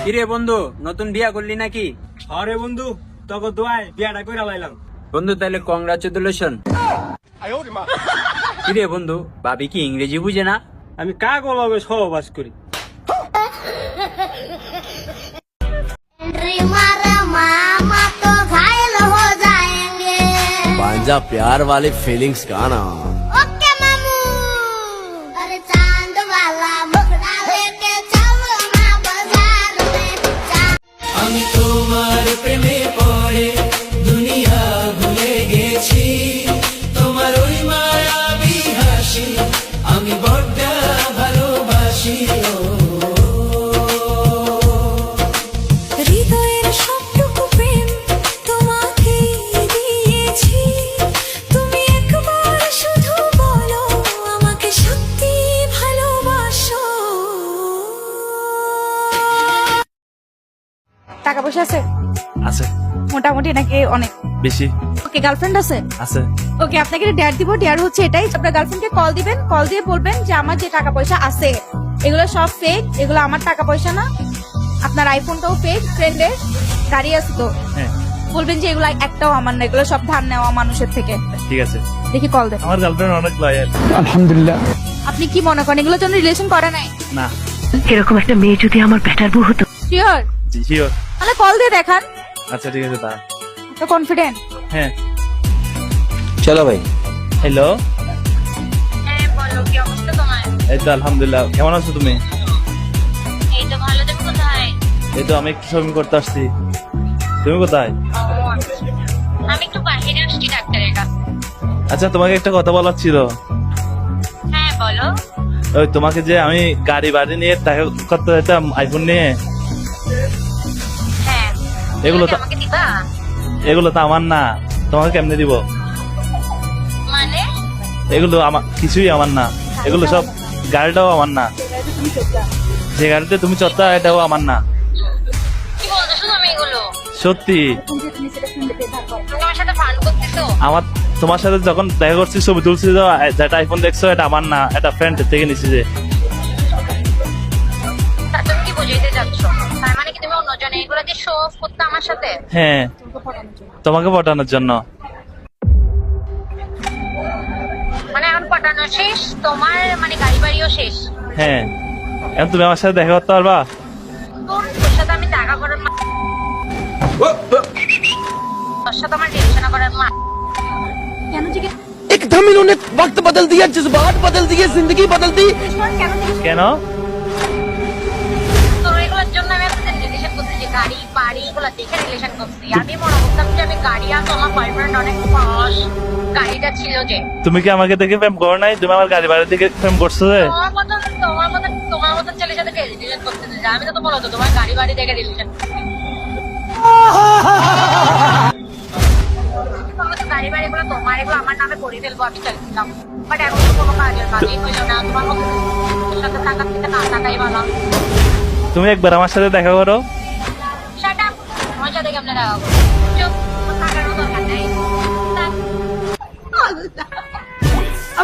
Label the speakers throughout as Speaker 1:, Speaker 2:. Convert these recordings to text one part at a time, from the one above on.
Speaker 1: কিরে বন্ধু, নতুন বিয়া করলি নাকি?
Speaker 2: আরে বন্ধু, তোকে দোয়ায় বিয়াটা কইরা লাইলাম।
Speaker 1: বন্ধু তাহলে কংগ্রাচুলেশন। কিরে বন্ধু, ভাবি কি ইংরেজি বুঝে না?
Speaker 2: আমি কাগলবে সহবাস করি।
Speaker 3: पांजा प्यार वाली फीलिंग्स का ना।
Speaker 4: ओके मामू, अरे चांद वाला मुखड़ा लेके चलो ना बाजार में।
Speaker 3: আমি তোমার প্রেমে পড়ে দুনিয়া ভুলে গেছি, তোমার ওই মায়াবী হাসি আমি বড্ড ভালোবাসি।
Speaker 5: হৃদয়ের সবটুকু প্রেম তোমাকে দিয়েছি, তুমি একবার শুধু বলো আমাকে সত্যি ভালোবাসো।
Speaker 6: টাকা পয়সা আছে
Speaker 7: আছে
Speaker 6: মোটামুটি নাকি অনেক?
Speaker 7: বেশি
Speaker 6: ওকে, গার্লফ্রেন্ড আছে?
Speaker 7: আছে।
Speaker 6: ওকে, আপনাকে ডেয়ার দিব। ডেয়ার হচ্ছে এটাই, আপনার গার্লফ্রেন্ডকে কল দিবেন, কল দিয়ে বলবেন যে আমার যে টাকা পয়সা আছে এগুলো সব ফেক, এগুলো আমার টাকা পয়সা না। আপনার আইফোনটাও ফেক, ফ্রেন্ডের গাড়ি আছে তো
Speaker 7: হ্যাঁ
Speaker 6: বলবেন যে এগুলো একটাও আমার না, এগুলো সব ধার নেওয়া মানুষের থেকে।
Speaker 7: ঠিক আছে,
Speaker 6: দেখি কল দেন।
Speaker 7: আমার গার্লফ্রেন্ড অনেক লয়াল।
Speaker 6: আপনি কি মনে করেন এগুলোর জন্য রিলেশন করে নাই?
Speaker 7: না।
Speaker 8: এরকম একটা মেয়ে যদি আমার বেটার বউ হতো।
Speaker 6: শিওর?
Speaker 7: জি শিওর।
Speaker 6: তাহলে কল দিয়ে দেখান।
Speaker 7: আচ্ছা ঠিক আছে তা।
Speaker 6: তো কনফিডেন্ট?
Speaker 7: হ্যাঁ।
Speaker 3: चलो भाई।
Speaker 7: হ্যালো।
Speaker 4: হ্যাঁ বলো, কি অবস্থা তোমার?
Speaker 7: এই তো আলহামদুলিল্লাহ, কেমন আছো তুমি?
Speaker 4: এই তো ভালো, তুমি কোথায়?
Speaker 7: এই তো আমি একটু শপিং করতে আসছি। তুমি কোথায়?
Speaker 4: আমি একটু বাইরে আসছি ডাক্তারের কাছে।
Speaker 7: আচ্ছা তোমাকে একটা কথা বলার ছিল।
Speaker 4: হ্যাঁ বলো।
Speaker 7: ওই তোমাকে যে আমি গাড়ি বাড়ি নিয়ে দেখা করতে যেতাম আইফোন নিয়ে,
Speaker 4: হ্যাঁ,
Speaker 7: এগুলো তো
Speaker 4: আমাকে দিবা?
Speaker 7: এগুলো তো আমার না, তোমাকে কেমনে দিব?
Speaker 4: মানে
Speaker 7: এগুলো আমার কিছুই আমার না, এগুলো সব গাড়িটাও আমার না, যে গাড়িতে তুমি চড়তা এটাও আমার না।
Speaker 4: কি বলছো তুমি এগুলো?
Speaker 7: সত্যি
Speaker 4: তুমি আমার সাথে ফান করতেছো?
Speaker 7: আমার তোমার সাথে যখন দেখা করছি ছবি তুলছি, যেটা আইফোন দেখছো এটা আমার না, এটা ফ্রেন্ড থেকে নিছি। যে
Speaker 4: তা তুমি কি বুঝাইতে চাচ্ছ? তার মানে কি তুমি অন্যজনে এগুলো দিয়ে শো অফ করতে আমার সাথে?
Speaker 7: হ্যাঁ, তোমাকে পটানোর জন্য।
Speaker 4: মানে এখন পটানো শেষ তোমার, মানে গাড়ি বাড়িও শেষ?
Speaker 7: হ্যাঁ, এখন তুমি আমার সাথে দেখা করতে পারবা?
Speaker 4: তোর সাথে আমি দেখা করার তোর সাথে আমার রিলেশন করার
Speaker 6: কেন জিজ্ঞেস
Speaker 3: एकदम इन्होंने वक्त बदल दिया, जज्बात बदल दिए, जिंदगी बदल दी।
Speaker 6: কেন জিজ্ঞেস
Speaker 7: কেন?
Speaker 4: তোর এগুলোর জন্য আমি আপনাদের রিলেশন করছি, যে গাড়ি বাড়ি এগুলো দেখে রিলেশন করছি। আমি মনে করতাম যে আমি গাড়ি আর আমার বয়ফ্রেন্ড অনেক পশ, গাড়িটা ছিল যে।
Speaker 7: তুমি কি আমাকে দেখে প্রেম করো নাই? তুমি আমার গাড়ি বাড়ি দেখে প্রেম করছো যে?
Speaker 4: তোমার মতন ছেলের সাথে রিলেশন করতে চাই আমি, তো বলো তো তোমার গাড়ি বাড়ি দেখে রিলেশন গাড়ি বাড়ি গুলো তোমার, এগুলো আমার নামে করে ফেলবো আমি চাইছিলাম, বাট এখন তো কোনো কাজই হইলো না। তোমার মতো সাথে থাকার থেকে না থাকাই ভালো।
Speaker 7: তুমি একবার আমার সাথে দেখা করো।
Speaker 4: শাট আপ, আমার সাথে কেমনে দেখা করবো? চুপ, থাকারও দরকার নেই।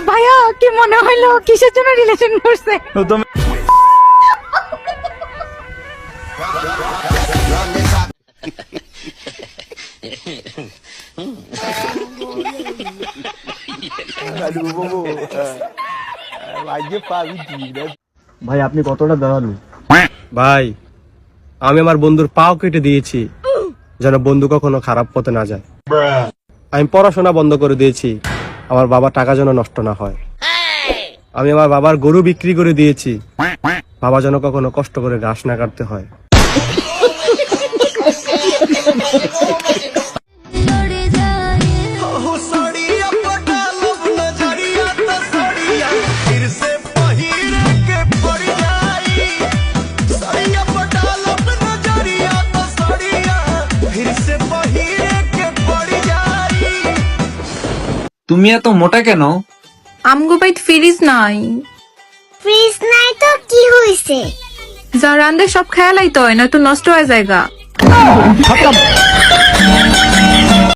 Speaker 6: ভাইয়া কি মনে হইলো কিসের জন্য রিলেশন করছে?
Speaker 7: তো তুমি
Speaker 2: ভাই আপনি কতটা দাঁড়ালো? ভাই আমি আমার বন্ধুর পাও কেটে দিয়েছি যেন বন্ধু কখনো খারাপ পথে না যায়। আমি পড়াশোনা বন্ধ করে দিয়েছি আমার বাবার টাকা যেন নষ্ট না হয়। আমি আমার বাবার গরু বিক্রি করে দিয়েছি বাবা যেন কখনো কষ্ট করে ঘাস না কাটতে হয়।
Speaker 1: তুমি এত মোটা কেন?
Speaker 5: আমগো বাইত ফ্রিজ নাই।
Speaker 4: ফ্রিজ নাই তো কি হইছে?
Speaker 5: যা রান্দে সব খেয়ালাই তো নয়তো নষ্ট হয়ে যায়গা।